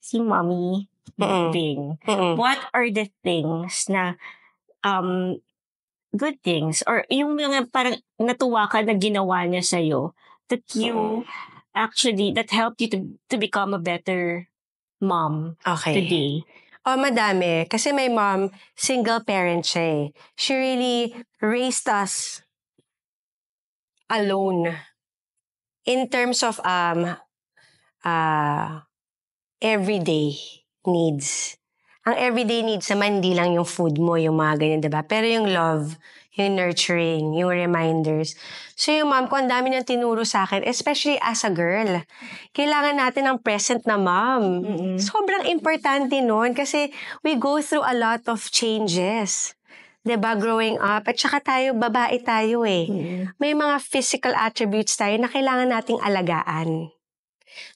si mommy Bing, what are the things na good things or yung mga parang natuwa ka na ginawa niya sa'yo that you actually, that helped you to become a better mom today? Madami. Kasi my mom, single parent siya eh. She really raised us alone in terms of everyday needs. Ang everyday needs naman, hindi lang yung food mo, yung mga ganyan, diba? Pero yung love, yung nurturing, yung reminders. So yung mom ko, ang dami niyang tinuro sa akin, especially as a girl. Kailangan natin ng present na mom. Sobrang importante nun kasi we go through a lot of changes. Diba, growing up. At saka tayo, babae tayo eh. May mga physical attributes tayo na kailangan nating alagaan.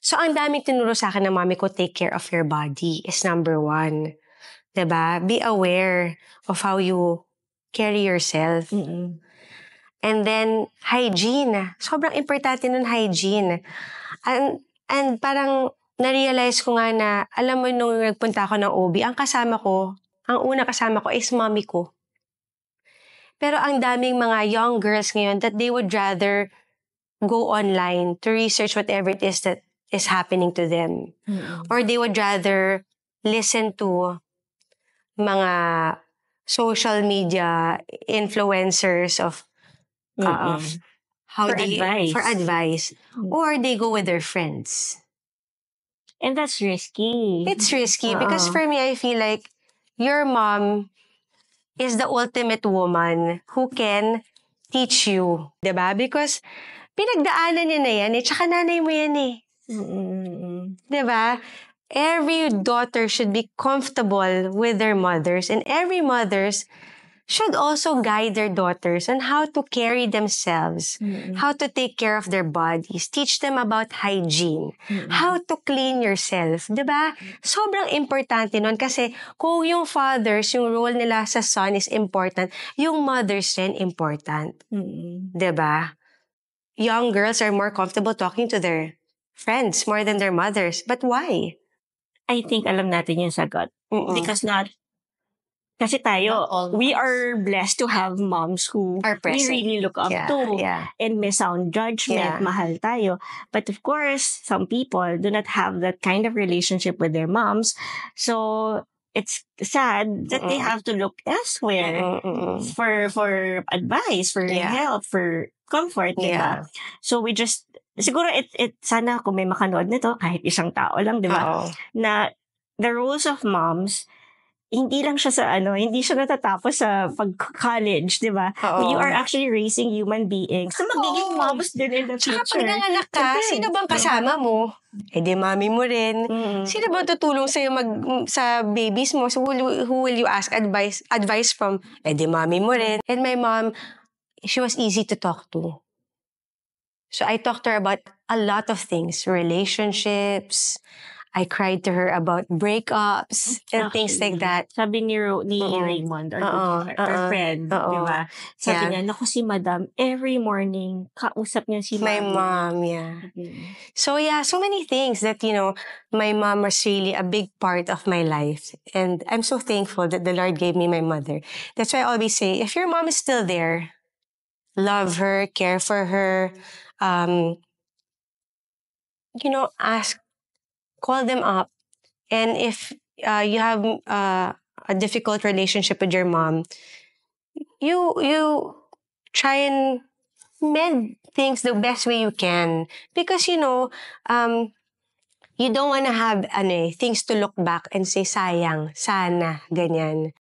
So, ang daming tinuro sa akin ng mami ko, take care of your body is number 1. Diba? Be aware of how you carry yourself. And then, hygiene. Sobrang importante nun, hygiene. And parang, na-realize ko nga na, alam mo, nung nagpunta ako ng OB, ang unang kasama ko is mommy ko. Pero ang daming mga young girls ngayon that they would rather go online to research whatever it is that is happening to them. Or they would rather listen to mga social media influencers of how for advice. Or they go with their friends. And that's risky. It's risky because for me, I feel like your mom is the ultimate woman who can teach you. Diba? Because pinagdaanan niya na yan eh. Tsaka nanay mo yan eh. Diba? Every daughter should be comfortable with their mothers, and every mothers should also guide their daughters on how to carry themselves, how to take care of their bodies, teach them about hygiene, how to clean yourself. Diba? Sobrang importante nun kasi kung yung fathers, yung role nila sa son is important, yung mothers rin important. Diba? Young girls are more comfortable talking to their friends more than their mothers. But why? I think alam natin yung sagot. Because kasi tayo, we are blessed to have moms who we really look up to. And may sound judgment, mahal tayo. But of course, some people do not have that kind of relationship with their moms. So, it's sad that they have to look elsewhere for advice, for help, for comfort, diba? So we just, siguro sana kung may makanood nito, kahit isang tao lang, diba? Na the roles of moms, hindi lang siya hindi siya natatapos sa pag-college, diba? You are actually raising human beings. So magiging moms din in the future. Tsaka pag nanganak ka, sino bang kasama mo? Eh di mami mo rin. Sino bang tutulong sa'yo sa babies mo? So who will you ask advice from? Eh di mami mo rin. And my mom, she was easy to talk to. So I talked to her about a lot of things, relationships. I cried to her about breakups and things like that. Sabi ni Raymond, our friend, diba? Sabi niya, naku si Madam, every morning, kausap niya si my mom. So so many things that, my mom was really a big part of my life. And I'm so thankful that the Lord gave me my mother. That's why I always say, if your mom is still there, love her, care for her, call them up. And if you have a difficult relationship with your mom, you try and mend things the best way you can. Because, you don't want to have things to look back and say, sayang, sana, ganyan.